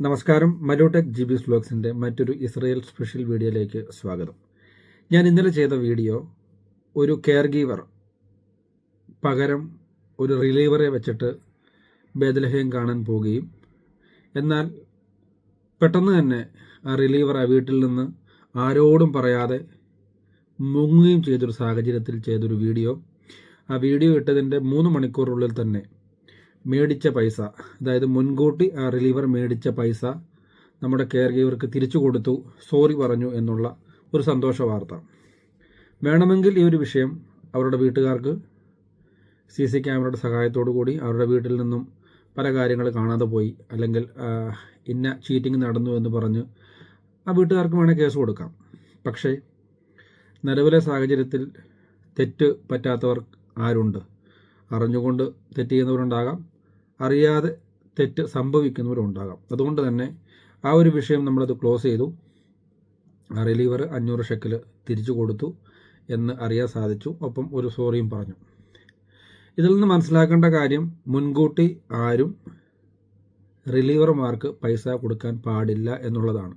നമസ്കാരം. മലോടെക് GB's വ്ലോഗ്സിൻ്റെ മറ്റൊരു Israel special വീഡിയോയിലേക്ക് സ്വാഗതം. ഞാൻ ഇന്നലെ ചെയ്ത വീഡിയോ ഒരു കെയർ ഗീവർ പകരം ഒരു റിലീവറെ വെച്ചിട്ട് ബേത്ലഹേം കാണാൻ പോവുകയും എന്നാൽ പെട്ടെന്ന് തന്നെ ആ റിലീവർ ആ വീട്ടിൽ നിന്ന് ആരോടും പറയാതെ മുങ്ങുകയും ചെയ്തൊരു സാഹചര്യത്തിൽ ചെയ്തൊരു വീഡിയോ. ആ വീഡിയോ ഇട്ടതിൻ്റെ 3 മണിക്കൂറിനുള്ളിൽ തന്നെ മേടിച്ച പൈസ, അതായത് മുൻകൂട്ടി ആ റിലീവർ മേടിച്ച പൈസ നമ്മുടെ കെയർ ഗീവർക്ക് തിരിച്ചു കൊടുത്തു, സോറി പറഞ്ഞു എന്നുള്ള ഒരു സന്തോഷ വാർത്ത. വേണമെങ്കിൽ ഈ ഒരു വിഷയം അവരുടെ വീട്ടുകാർക്ക് CC ക്യാമറയുടെ സഹായത്തോടു കൂടി അവരുടെ വീട്ടിൽ നിന്നും പല കാര്യങ്ങൾ കാണാതെ പോയി, അല്ലെങ്കിൽ ഇന്ന ചീറ്റിംഗ് നടന്നു എന്ന് പറഞ്ഞ് ആ വീട്ടുകാർക്ക് വേണമെങ്കിൽ കേസ് കൊടുക്കാം. പക്ഷേ നിലവിലെ സാഹചര്യത്തിൽ തെറ്റ് പറ്റാത്തവർ ആരുണ്ട്? അറിഞ്ഞുകൊണ്ട് തെറ്റ് ചെയ്യുന്നവരുണ്ടാകാം, അറിയാതെ തെറ്റ് സംഭവിക്കുന്നവരുണ്ടാകാം. അതുകൊണ്ട് തന്നെ ആ ഒരു വിഷയം നമ്മളത് ക്ലോസ് ചെയ്തു. ആ റിലീവർ 500 ഷെക്കൽ തിരിച്ചു കൊടുത്തു എന്ന് അറിയാൻ സാധിച്ചു. ഒപ്പം ഒരു സോറിയും പറഞ്ഞു. ഇതിൽ നിന്ന് മനസ്സിലാക്കേണ്ട കാര്യം, മുൻകൂട്ടി ആരും റിലീവർമാർക്ക് പൈസ കൊടുക്കാൻ പാടില്ല എന്നുള്ളതാണ്.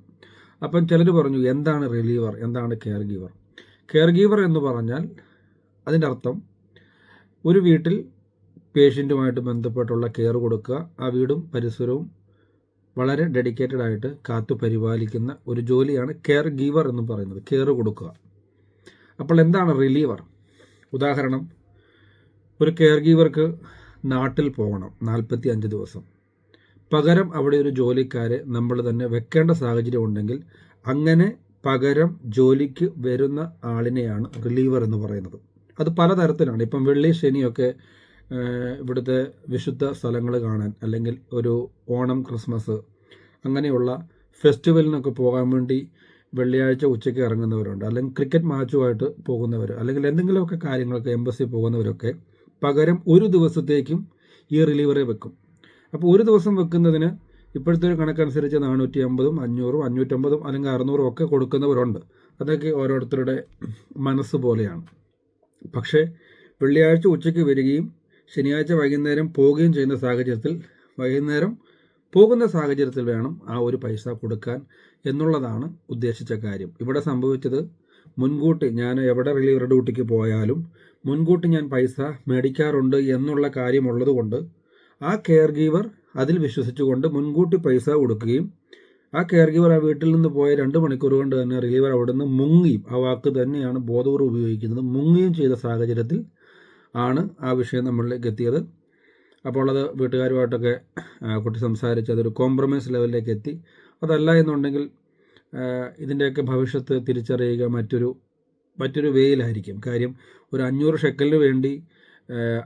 അപ്പം ചിലർ പറഞ്ഞു, എന്താണ് റിലീവർ, എന്താണ് കെയർ ഗീവർ? കെയർ ഗീവർ എന്ന് പറഞ്ഞാൽ അതിൻ്റെ അർത്ഥം ഒരു വീട്ടിൽ പേഷ്യൻറ്റുമായിട്ട് ബന്ധപ്പെട്ടുള്ള കെയർ കൊടുക്കുക, ആ വീടും പരിസരവും വളരെ ഡെഡിക്കേറ്റഡ് ആയിട്ട് കാത്തു പരിപാലിക്കുന്ന ഒരു ജോലിയാണ് കെയർ ഗീവർ എന്ന് പറയുന്നത്, കെയർ കൊടുക്കുക. അപ്പോൾ എന്താണ് റിലീവർ? ഉദാഹരണം, ഒരു കെയർ ഗീവർക്ക് നാട്ടിൽ പോകണം 45 ദിവസം. പകരം അവിടെ ഒരു ജോലിക്കാരെ നമ്മൾ തന്നെ വെക്കേണ്ട സാഹചര്യം ഉണ്ടെങ്കിൽ അങ്ങനെ പകരം ജോലിക്ക് വരുന്ന ആളിനെയാണ് റിലീവർ എന്ന് പറയുന്നത്. അത് പലതരത്തിലാണ്. ഇപ്പം വെള്ളി ശനിയൊക്കെ ഇവിടുത്തെ വിശുദ്ധ സ്ഥലങ്ങൾ കാണാൻ, അല്ലെങ്കിൽ ഒരു ഓണം, ക്രിസ്മസ് അങ്ങനെയുള്ള ഫെസ്റ്റിവലിനൊക്കെ പോകാൻ വേണ്ടി വെള്ളിയാഴ്ച ഉച്ചയ്ക്ക് ഇറങ്ങുന്നവരുണ്ട്. അല്ലെങ്കിൽ ക്രിക്കറ്റ് മാച്ചുമായിട്ട് പോകുന്നവർ, അല്ലെങ്കിൽ എന്തെങ്കിലുമൊക്കെ കാര്യങ്ങൾക്ക് എംബസി പോകുന്നവരൊക്കെ പകരം ഒരു ദിവസത്തേക്കും ഈ റിലീവറെ വെക്കും. അപ്പോൾ ഒരു ദിവസം വെക്കുന്നതിന് ഇപ്പോഴത്തെ ഒരു കണക്കനുസരിച്ച് 450, 500, 550 അല്ലെങ്കിൽ 600 ഒക്കെ കൊടുക്കുന്നവരുണ്ട്. അതൊക്കെ ഓരോരുത്തരുടെ മനസ്സ് പോലെയാണ്. പക്ഷേ വെള്ളിയാഴ്ച ഉച്ചയ്ക്ക് വരികയും ശനിയാഴ്ച വൈകുന്നേരം പോവുകയും ചെയ്യുന്ന സാഹചര്യത്തിൽ, വൈകുന്നേരം പോകുന്ന സാഹചര്യത്തിൽ വേണം ആ ഒരു പൈസ കൊടുക്കാൻ എന്നുള്ളതാണ് ഉദ്ദേശിച്ച കാര്യം. ഇവിടെ സംഭവിച്ചത്, മുൻകൂട്ടി ഞാൻ എവിടെ റിലീവർ ഡ്യൂട്ടിക്ക് പോയാലും മുൻകൂട്ടി ഞാൻ പൈസ മേടിക്കാറുണ്ട് എന്നുള്ള കാര്യമുള്ളത് കൊണ്ട് ആ കെയർ ഗീവർ അതിൽ വിശ്വസിച്ചുകൊണ്ട് മുൻകൂട്ടി പൈസ കൊടുക്കുകയും ആ കെയർ ഗീവർ ആ വീട്ടിൽ നിന്ന് പോയ 2 മണിക്കൂർ കൊണ്ട് തന്നെ റിലീവർ അവിടെ നിന്ന് മുങ്ങിയും, ആ വാക്ക് തന്നെയാണ് ബോധപൂർവ്വം ഉപയോഗിക്കുന്നത്, മുങ്ങിയും ചെയ്ത സാഹചര്യത്തിൽ ആണ് ആ വിഷയം നമ്മളിലേക്ക് എത്തിയത്. അപ്പോൾ അത് വീട്ടുകാരുമായിട്ടൊക്കെ കുട്ടി സംസാരിച്ച് അതൊരു കോംപ്രമൈസ് ലെവലിലേക്ക് എത്തി. അതല്ല എന്നുണ്ടെങ്കിൽ ഇതിൻ്റെയൊക്കെ ഭവിഷ്യത്ത് തിരിച്ചറിയുക മറ്റൊരു വേയിലായിരിക്കും. കാര്യം ഒരു 500 ഷെക്കലിന് വേണ്ടി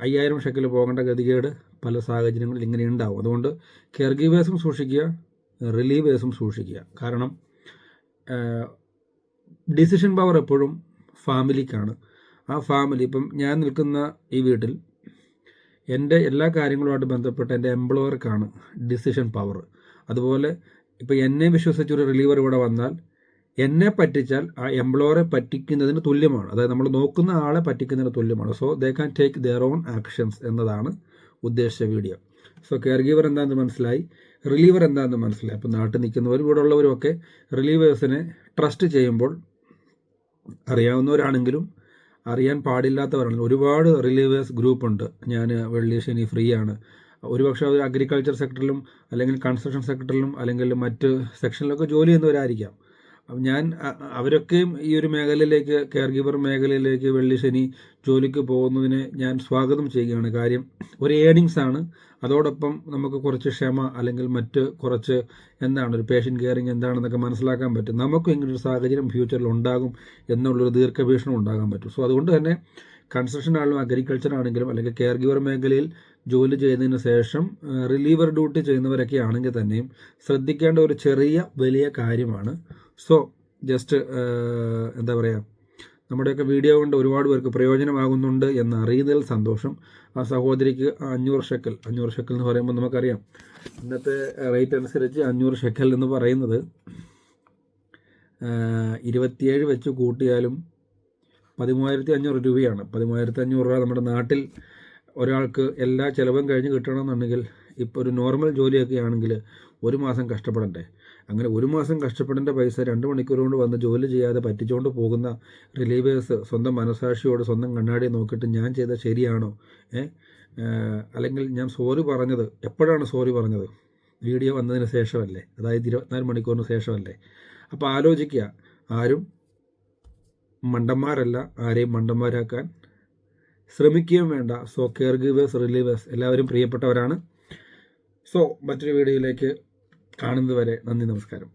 5000 ഷെക്കൽ പോകേണ്ട ഗതികേട് പല സാഹചര്യങ്ങളിൽ ഇങ്ങനെ ഉണ്ടാവും. അതുകൊണ്ട് കെയർ ഗീവേഴ്സും സൂക്ഷിക്കുക, റിലീവേഴ്സും സൂക്ഷിക്കുക. കാരണം ഡിസിഷൻ പവർ എപ്പോഴും ഫാമിലിക്കാണ്. ആ ഫാമിലി, ഇപ്പം ഞാൻ നിൽക്കുന്ന ഈ വീട്ടിൽ എൻ്റെ എല്ലാ കാര്യങ്ങളുമായിട്ട് ബന്ധപ്പെട്ട് എൻ്റെ എംപ്ലോയർക്കാണ് ഡിസിഷൻ പവർ. അതുപോലെ ഇപ്പോൾ എന്നെ വിശ്വസിച്ചൊരു റിലീവർ ഇവിടെ വന്നാൽ എന്നെ പറ്റിച്ചാൽ ആ എംപ്ലോയറെ പറ്റിക്കുന്നതിന് തുല്യമാണ്. അതായത് നമ്മൾ നോക്കുന്ന ആളെ പറ്റിക്കുന്നതിന് തുല്യമാണ്. So they can take their own actions എന്നതാണ് ഉദ്ദേശിച്ച വീഡിയോ. സോ കെയർ ഗീവർ എന്താണെന്ന് മനസ്സിലായി, റിലീവർ എന്താണെന്ന് മനസ്സിലായി. അപ്പോൾ നാട്ടിൽ നിൽക്കുന്നവരും ഇവിടെ ഉള്ളവരും ഒക്കെ റിലീവേഴ്സിനെ ട്രസ്റ്റ് ചെയ്യുമ്പോൾ, അറിയാവുന്നവരാണെങ്കിലും അറിയാൻ പാടില്ലാത്തവരാണെങ്കിലും ഒരുപാട് റിലീവേഴ്സ് ഗ്രൂപ്പുണ്ട്. ഞാൻ വെള്ളി ശനി ഫ്രീ ആണ്. ഒരുപക്ഷെ അവർ അഗ്രികൾച്ചർ സെക്ടറിലും അല്ലെങ്കിൽ കൺസ്ട്രക്ഷൻ സെക്ടറിലും അല്ലെങ്കിൽ മറ്റ് സെക്ഷനിലൊക്കെ ജോലി ചെയ്യുന്നവരായിരിക്കാം. ഞാൻ അവരൊക്കെയും ഈ ഒരു മേഖലയിലേക്ക്, കെയർ ഗീവർ മേഖലയിലേക്ക് വെള്ളി ശനി ജോലിക്ക് പോകുന്നതിനെ ഞാൻ സ്വാഗതം ചെയ്യുകയാണ്. കാര്യം ഒരു ഏണിങ്സ് ആണ്. അതോടൊപ്പം നമുക്ക് കുറച്ച് ക്ഷമ, അല്ലെങ്കിൽ മറ്റ് കുറച്ച് ഒരു പേഷ്യൻ്റ് കെയറിങ് എന്താണെന്നൊക്കെ മനസ്സിലാക്കാൻ പറ്റും. നമുക്കും ഇങ്ങനൊരു സാഹചര്യം ഫ്യൂച്ചറിൽ ഉണ്ടാകും എന്നുള്ളൊരു ദീർഘവീക്ഷണം ഉണ്ടാകാൻ പറ്റും. സോ അതുകൊണ്ട് തന്നെ കൺസ്ട്രക്ഷൻ ആണെങ്കിലും അഗ്രികൾച്ചർ ആണെങ്കിലും അല്ലെങ്കിൽ കെയർ ഗീവർ മേഖലയിൽ ജോലി ചെയ്തതിന് ശേഷം റിലീവർ ഡ്യൂട്ടി ചെയ്യുന്നവരൊക്കെ ആണെങ്കിൽ തന്നെയും ശ്രദ്ധിക്കേണ്ട ഒരു വലിയ കാര്യമാണ്. സോ ജസ്റ്റ് നമ്മുടെയൊക്കെ വീഡിയോ കൊണ്ട് ഒരുപാട് പേർക്ക് പ്രയോജനമാകുന്നുണ്ട് എന്ന് അറിയുന്നതിൽ സന്തോഷം. ആ സഹോദരിക്ക് 500 ഷെക്കൽ എന്ന് പറയുമ്പോൾ നമുക്കറിയാം ഇന്നത്തെ റേറ്റ് അനുസരിച്ച് 500 ഷെക്കൽ എന്ന് പറയുന്നത് 27 വെച്ച് കൂട്ടിയാലും 13,500 രൂപയാണ്. 13,500 രൂപ നമ്മുടെ നാട്ടിൽ ഒരാൾക്ക് എല്ലാ ചിലവും കഴിഞ്ഞ് കിട്ടണമെന്നുണ്ടെങ്കിൽ ഇപ്പോൾ ഒരു നോർമൽ ജോലിയൊക്കെ ആണെങ്കിൽ ഒരു മാസം കഷ്ടപ്പെടണ്ടേ? അങ്ങനെ ഒരു മാസം കഷ്ടപ്പെടേണ്ട പൈസ 2 മണിക്കൂർ കൊണ്ട് വന്ന് ജോലി ചെയ്യാതെ പറ്റിച്ചുകൊണ്ട് പോകുന്ന റിലീവേഴ്സ് സ്വന്തം മനസാക്ഷിയോട് സ്വന്തം കണ്ണാടി നോക്കിയിട്ട് ഞാൻ ചെയ്തത് ശരിയാണോ, അല്ലെങ്കിൽ ഞാൻ സോറി പറഞ്ഞത് എപ്പോഴാണ് സോറി പറഞ്ഞത്? വീഡിയോ വന്നതിന് ശേഷമല്ലേ, അതായത് 24 മണിക്കൂറിന് ശേഷമല്ലേ? അപ്പോൾ ആലോചിക്കുക, ആരും മണ്ടന്മാരല്ല, ആരെയും മണ്ടന്മാരാക്കാൻ ശ്രമിക്കുകയും വേണ്ട. സോ കെയർ ഗീവേഴ്സ്, റിലീവേഴ്സ് എല്ലാവരും പ്രിയപ്പെട്ടവരാണ്. സോ മറ്റൊരു വീഡിയോയിലേക്ക് കാണുന്നത് വരെ നന്ദി, നമസ്കാരം.